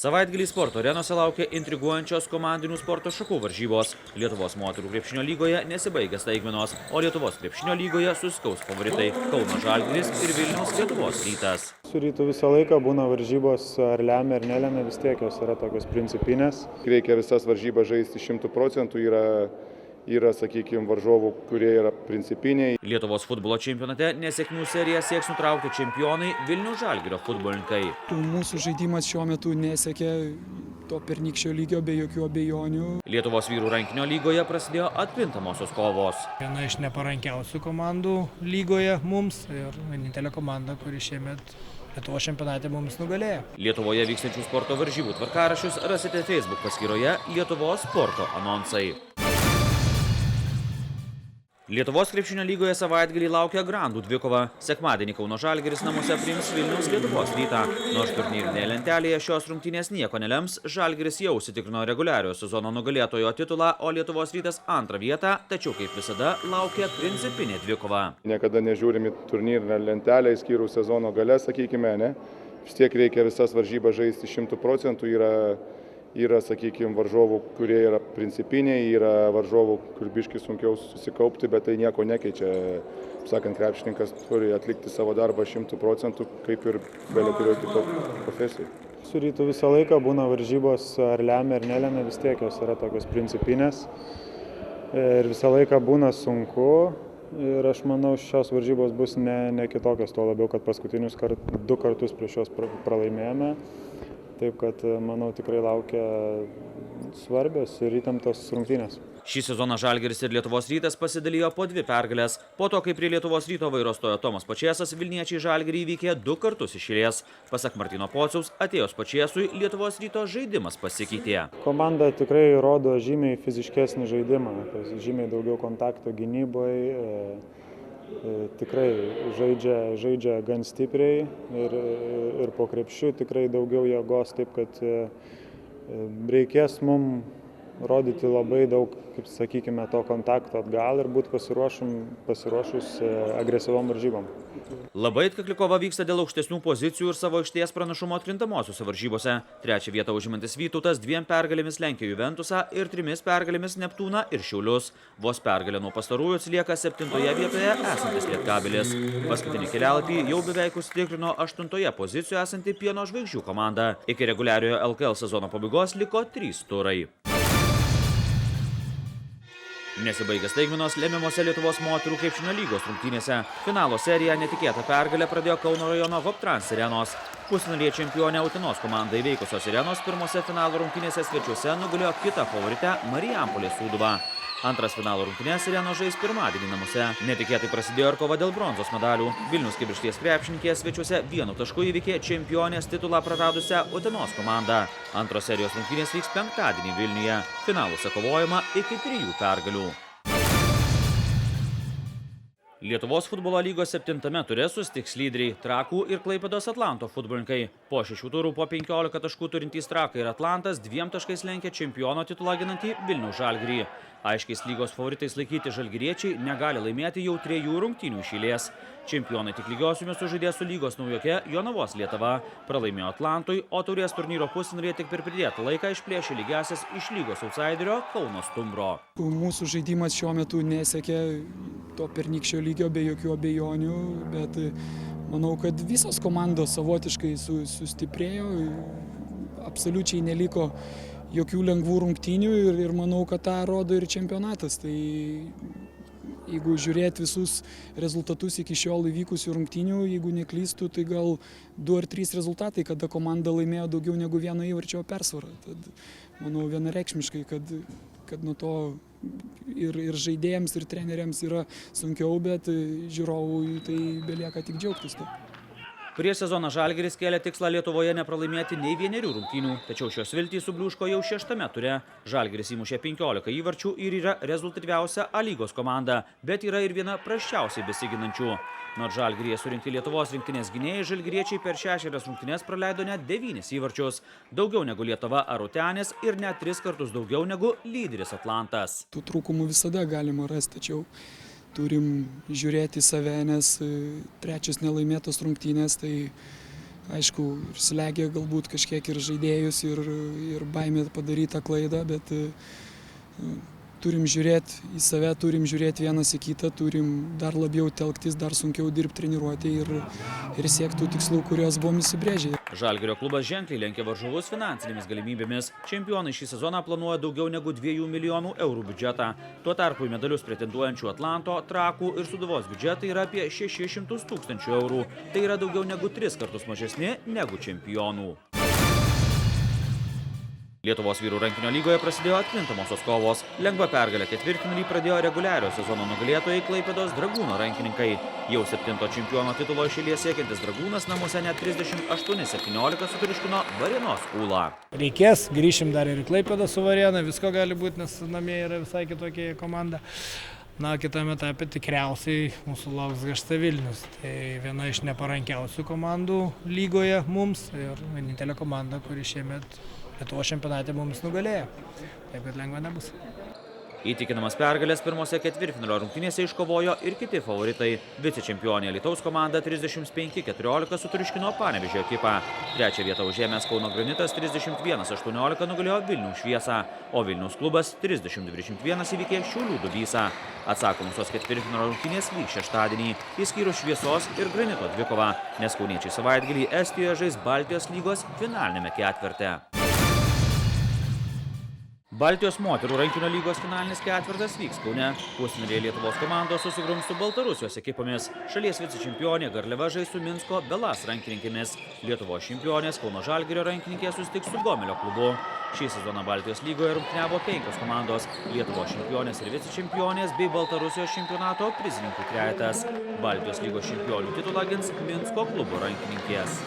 Savaitgalį sporto arenose laukia intriguojančios komandinių sporto šakų varžybos. Lietuvos moterų krepšinio lygoje nesibaigė staigmenos, o Lietuvos krepšinio lygoje susikaus favoritai Kauno Žalgiris ir Vilniaus Lietuvos Rytas. Su Rytu visą laiką būna varžybos, ar lemia ar nelemia, vis tiek jos yra tokios principinės. Reikia visas varžybas žaisti 100%, yra, sakykime, varžovų, kurie yra principiniai. Lietuvos futbolo čempionate nesėkmių seriją sieks nutraukti čempionai Vilniaus Žalgirio futbolininkai. Mūsų žaidimas šiuo metu nesiekė to pernykščio lygio be jokių abejonių. Lietuvos vyrų rankinio lygoje prasidėjo atkrintamosios kovos. Viena iš neparankiausių komandų lygoje mums ir vienintelė komanda, kuri šiemet Lietuvos čempionate mums nugalėjo. Lietuvoje vykstančių sporto varžybų tvarkaraščius rasite Facebook paskyroje Lietuvos sporto anonsai. Lietuvos krepšinio lygoje savaitgalį laukia grandų dvikova. Sekmadienį Kauno Žalgiris namuose priims Vilniaus Lietuvos Rytą. Nors turnyrinėje lentelėje šios rungtynės nieko nelems, Žalgiris jau užsitikrino reguliariojo sezono nugalėtojo titulą, o Lietuvos Rytas antrą vietą, tačiau kaip visada laukia principinė dvikova. Niekada nežiūrim į turnyrinę lentelę, išskyrus sezono gale, sakykime, ne? Vis tiek reikia visas varžybas žaisti 100%, yra, sakykime, varžovų, kurie yra principiniai, yra varžovų, kur biškai sunkiau susikaupti, bet tai nieko nekeičia. Sakant, krepšininkas turi atlikti savo darbą 100%, kaip ir bet kurioj kitoj profesijoj. Su Rytu visą laiką būna varžybos, ar lemia ar nelemia, vis tiek jos yra tokios principinės. Ir visą laiką būna sunku. Ir aš manau, šios varžybos bus ne kitokios, tuo labiau, kad paskutinius du kartus prieš juos pralaimėjome. Taip kad, manau, tikrai laukia svarbios ir įtemptos rungtynės. Šį sezoną Žalgiris ir Lietuvos Rytas pasidalijo po 2 pergalės. Po to, kai prie Lietuvos Ryto vairo stojo Tomas Pačėsas, Vilniečiai Žalgirį įveikė 2 kartus iš eilės. Pasak Martyno Pociaus, atėjus Pačėsui, Lietuvos Ryto žaidimas pasikeitė. Komanda tikrai rodo žymiai fiziškesnį žaidimą, žymiai daugiau kontakto gynyboje. Tikrai žaidžia gan stipriai ir po krepšiu tikrai daugiau jėgos, taip kad reikės mums rodyti labai daug, kaip sakykime, to kontakto atgal ir būti pasiruošus agresyvom varžybom. Labai atkakli kova vyksta dėl aukštesnių pozicijų ir savo aikštės pranašumo atkrintamosiose varžybose. 3. vietą užimantis Vytautas 2 pergalėmis lenkia Juventusą ir 3 pergalėmis Neptūną ir Šiaulius. Vos pergalė nuo pastarųjų atsilieka 7. vietoje esantis Lietkabelis. Paskutinį kelialapį jau beveik užsitikrino 8. pozicijoje esanti Pieno žvaigždžių komanda. Iki reguliariojo LKL sezono pabaigos liko 3 turai. Nesibaigė staigmenos lemiamose Lietuvos moterų krepšinio lygos rungtynėse. Finalo seriją netikėtą pergalę pradėjo Kauno rajono Hoptrans Sirenos. Pusfinalyje čempionę Utenos komandą įveikusios Sirenos pirmose finalo rungtynėse svečiuose nugalėjo kitą favoritę Marijampolės Sūduvą. Antras finalo rungtynės Sirenos žais pirmadienį namuose. Netikėtai prasidėjo ir kova dėl bronzos medalių. Vilniaus Kibirkšties krepšininkės svečiuose 1 tašku įveikė čempionės titulą praradusią Utenos komandą. Antros serijos rungtynės vyks penktadienį Vilniuje. Finaluose kovojama iki 3 pergalių. Lietuvos futbolo lygos 7 ture susitiks lyderiai Trakų ir Klaipėdos Atlanto futbolininkai. Po 6 turų po 15 taškų turintys Trakai ir Atlantas 2 taškais lenkia čempiono titulą ginantį Vilniaus Žalgirį. Aiškiais lygos favoritais laikyti žalgiriečiai negali laimėti jau 3 rungtynių iš eilės. Čempionai tik lygiosiomis sužaidė su lygos naujoke Jonavos Lietuva. Pralaimėjo Atlantui, o taurės turnyro pusfinalyje tik per pridėtą laiką išplėšė lygiąsias iš lygos outsiderio Kauno Stumbro. Mūsų žaidimas šiuo metu nesiekė to pernykščio lygio be jokių abejonių, bet manau, kad visos komandos savotiškai sustiprėjo, absoliučiai neliko jokių lengvų rungtynių ir manau, kad tą rodo ir čempionatas. Tai jeigu žiūrėti visus rezultatus iki šiol įvykusių rungtynių, jeigu neklystų, tai gal 2 ar 3 rezultatai, kada komanda laimėjo daugiau negu 1 įvarčio persvarą. Tad manau vienareikšmiškai, kad nuo to ir žaidėjams, ir treneriams yra sunkiau, bet žiūrovui tai belieka tik džiaugtis. Prieš sezoną Žalgiris kėlė tikslą Lietuvoje nepralaimėti nei 1 rungtynių, tačiau šios viltys subliūško jau 6 ture. Žalgiris įmušė 15 įvarčių ir yra rezultatyviausia A lygos komanda, bet yra ir viena prasčiausiai besiginančių. Nors Žalgiryje surinkti Lietuvos rinktinės gynėjai, žalgiriečiai per 6 rungtynes praleido net 9 įvarčius, daugiau negu Lietuva ar Utenis ir net 3 kartus daugiau negu lyderis Atlantas. Tų trūkumų visada galima rasti, tačiau turim žiūrėti į save, nes 3 nelaimėtos rungtynės, tai aišku, ir slegia galbūt kažkiek ir žaidėjus, ir baimė padaryti tą klaidą, bet turim žiūrėti į save, turim žiūrėti vienas į kitą, turim dar labiau telktis, dar sunkiau dirbti treniruotė ir siekti tų tikslų, kuriuos buvom įsibrėžę. Žalgirio klubas ženkliai lenkia varžovus finansinėmis galimybėmis. Čempionai šį sezoną planuoja daugiau negu 2 milijonų eurų biudžetą. Tuo tarpu į medalius pretenduojančių Atlanto, Trakų ir Sūduvos biudžetai yra apie 600 000 eurų. Tai yra daugiau negu 3 kartus mažesni negu čempionų. Lietuvos vyrų rankinio lygoje prasidėjo atkrintamosios kovos. Lengva pergalė ketvirtfinalį pradėjo reguliario sezono nugalėtojai Klaipėdos Dragūno rankininkai. Jau 7. čempiono titulo iš eilės siekiantis Dragūnas namuose net 38-17 sutriuškino Varėnos Ūlą. Reikės, grįšim dar ir į Klaipėdą su Varėna, visko gali būti, nes namie yra visai kitokia komanda. Na, kitame etape tikriausiai mūsų lauks Gašta Vilnius. Tai viena iš neparankiausių komandų lygoje mums ir vienintelė komanda, kuri šiemet Lietuvos čempionate mums nugalėjo. Taip, kad lengva nebus. Įtikinamas pergalės pirmose ketvirtfinalio rungtynėse iškovojo ir kiti favoritai. Vicečempionė Alytaus komanda 35-14 sutriuškino Panevėžio ekipą. Trečią vietą užėmęs Kauno Granitas 31-18 nugalėjo Vilniaus Šviesą, o Vilniaus klubas 30-21 įveikė Šiaulių Dubysą. Atsakomosios ketvirtfinalio rungtynės vyks šeštadienį, išskyrus Šviesos ir Granito dvikovą, nes kauniečiai savaitgalį Estijoje žais Baltijos lygos finalinėme ketverte. Baltijos moterų rankinio lygos finalinis ketvirtas vyks Kaune. Pusfinalyje Lietuvos komandos susigrums su Baltarusijos ekipomis. Šalies vicečempionė Garliava žais su Minsko Belas rankininkėmis. Lietuvos čempionės Kauno Žalgirio rankininkė susitiks su Gomelio klubu. Šį sezoną Baltijos lygoje rungtyniavo 5 komandos – Lietuvos čempionės ir vicečempionės bei Baltarusijos čempionato prizininkų trejetas. Baltijos lygos čempionių titulą gins Minsko klubo rankininkės.